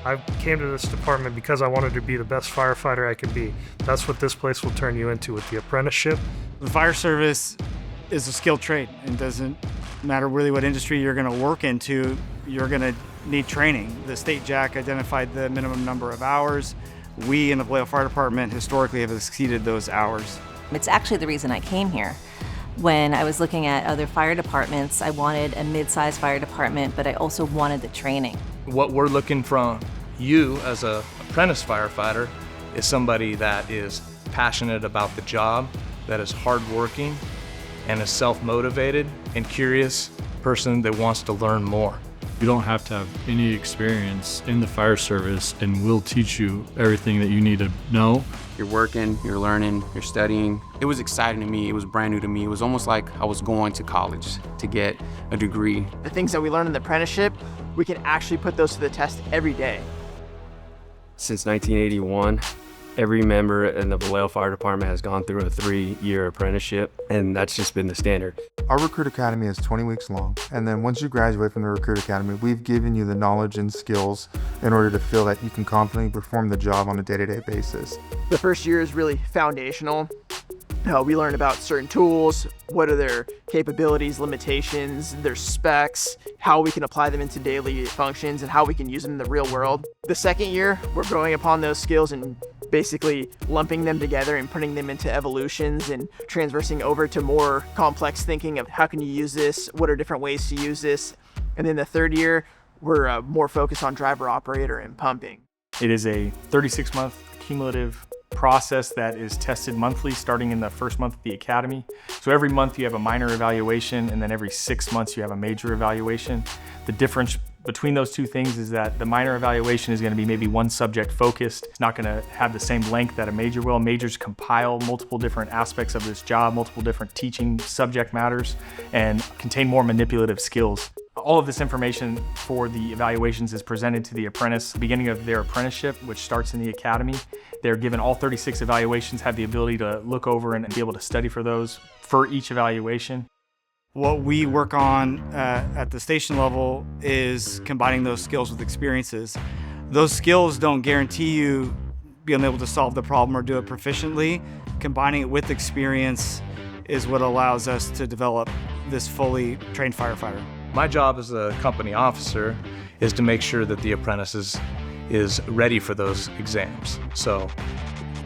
I came to this department because I wanted to be the best firefighter I could be. That's what this place will turn you into with the apprenticeship. The fire service is a skilled trade. It doesn't matter really what industry you're going to work into, you're going to need training. The state JAC identified the minimum number of hours. We in the Vallejo Fire Department historically have exceeded those hours. It's actually the reason I came here. When I was looking at other fire departments, I wanted a mid-sized fire department, but I also wanted the training. What we're looking from you as an apprentice firefighter is somebody that is passionate about the job, that is hardworking, and a self-motivated and curious person that wants to learn more. You don't have to have any experience in the fire service, and we'll teach you everything that you need to know. You're working, you're learning, you're studying. It was exciting to me, it was brand new to me. It was almost like I was going to college to get a degree. The things that we learn in the apprenticeship, we can actually put those to the test every day. Since 1981, every member in the Vallejo Fire Department has gone through a 3-year apprenticeship, and that's just been the standard. Our Recruit Academy is 20 weeks long, and then once you graduate from the Recruit Academy, we've given you the knowledge and skills in order to feel that you can confidently perform the job on a day-to-day basis. The first year is really foundational. We learn about certain tools, what are their capabilities, limitations, their specs, how we can apply them into daily functions, and how we can use them in the real world. The second year, we're growing upon those skills and basically lumping them together and putting them into evolutions and transversing over to more complex thinking of how can you use this, what are different ways to use this. And then the third year, we're more focused on driver, operator, and pumping. It is a 36-month cumulative process that is tested monthly starting in the first month of the academy. So every month you have a minor evaluation, and then every 6 months you have a major evaluation. The difference between those two things is that the minor evaluation is going to be maybe one subject focused. It's not going to have the same length that a major will. Majors compile multiple different aspects of this job, multiple different teaching subject matters, and contain more manipulative skills. All of this information for the evaluations is presented to the apprentice at the beginning of their apprenticeship, which starts in the academy. They're given all 36 evaluations, have the ability to look over and be able to study for those for each evaluation. What we work on at the station level is combining those skills with experiences. Those skills don't guarantee you being able to solve the problem or do it proficiently. Combining it with experience is what allows us to develop this fully trained firefighter. My job as a company officer is to make sure that the apprentice is ready for those exams. So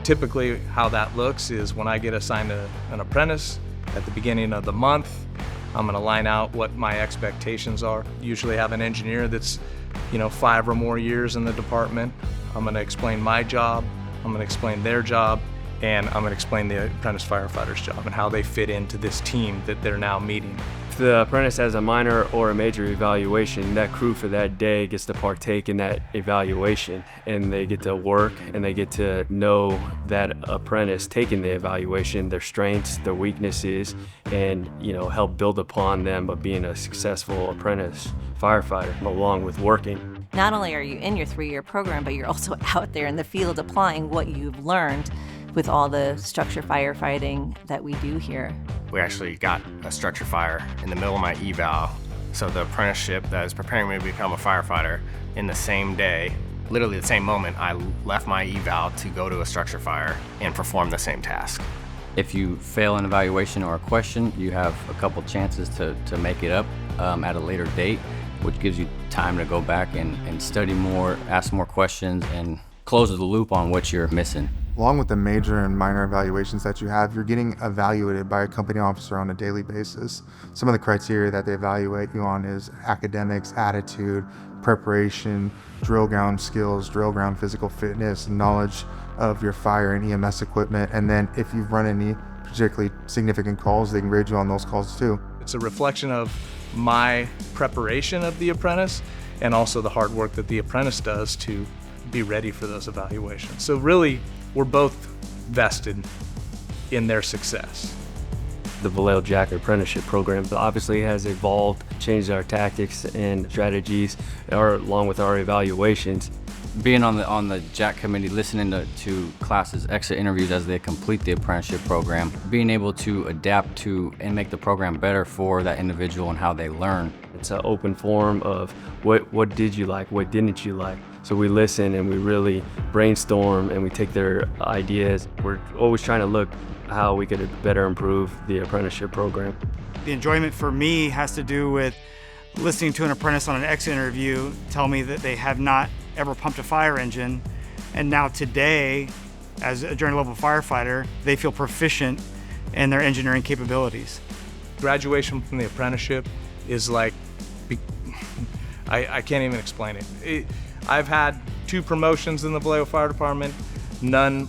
typically how that looks is when I get assigned an apprentice at the beginning of the month, I'm going to line out what my expectations are. Usually have an engineer that's 5 or more years in the department. I'm going to explain my job, I'm going to explain their job, and I'm going to explain the apprentice firefighter's job and how they fit into this team that they're now meeting. If the apprentice has a minor or a major evaluation, that crew for that day gets to partake in that evaluation, and they get to work and they get to know that apprentice taking the evaluation, their strengths, their weaknesses, and help build upon them of being a successful apprentice firefighter along with working. Not only are you in your 3-year program, but you're also out there in the field applying what you've learned with all the structure firefighting that we do here. We actually got a structure fire in the middle of my eval. So the apprenticeship that is preparing me to become a firefighter in the same day, literally the same moment, I left my eval to go to a structure fire and perform the same task. If you fail an evaluation or a question, you have a couple chances to make it up at a later date, which gives you time to go back and study more, ask more questions, and close the loop on what you're missing. Along with the major and minor evaluations that you have, you're getting evaluated by a company officer on a daily basis. Some of the criteria that they evaluate you on is academics, attitude, preparation, drill ground skills, drill ground physical fitness, knowledge of your fire and EMS equipment, and then if you've run any particularly significant calls, they can grade you on those calls too. It's a reflection of my preparation of the apprentice and also the hard work that the apprentice does to be ready for those evaluations. So really, we're both vested in their success. The Vallejo CalJAC Apprenticeship Program obviously has evolved, changed our tactics and strategies, along with our evaluations. Being on the JAC committee, listening to classes, exit interviews as they complete the apprenticeship program, being able to adapt to and make the program better for that individual and how they learn. It's an open forum of what did you like, what didn't you like. So we listen and we really brainstorm and we take their ideas. We're always trying to look how we could better improve the apprenticeship program. The enjoyment for me has to do with listening to an apprentice on an exit interview tell me that they have not ever pumped a fire engine, and now today, as a journey level firefighter, they feel proficient in their engineering capabilities. Graduation from the apprenticeship is like, I can't even explain it. I've had 2 promotions in the Vallejo Fire Department, none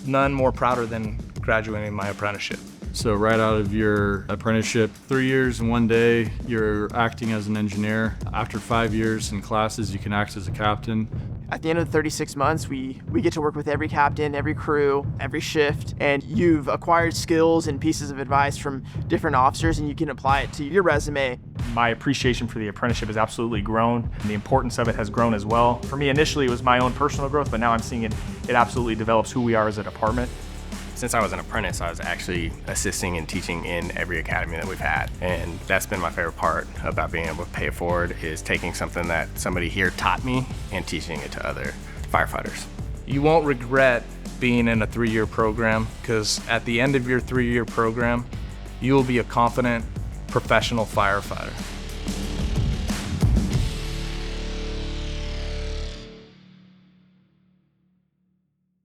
more prouder than graduating my apprenticeship. So right out of your apprenticeship, 3 years and 1 day, you're acting as an engineer. After 5 years in classes, you can act as a captain. At the end of the 36 months, we get to work with every captain, every crew, every shift, and you've acquired skills and pieces of advice from different officers, and you can apply it to your resume. My appreciation for the apprenticeship has absolutely grown, and the importance of it has grown as well. For me, initially, it was my own personal growth, but now I'm seeing it absolutely develops who we are as a department. Since I was an apprentice, I was actually assisting and teaching in every academy that we've had. And that's been my favorite part about being able to pay it forward, is taking something that somebody here taught me and teaching it to other firefighters. You won't regret being in a 3-year program, because at the end of your 3-year program, you will be a confident professional firefighter.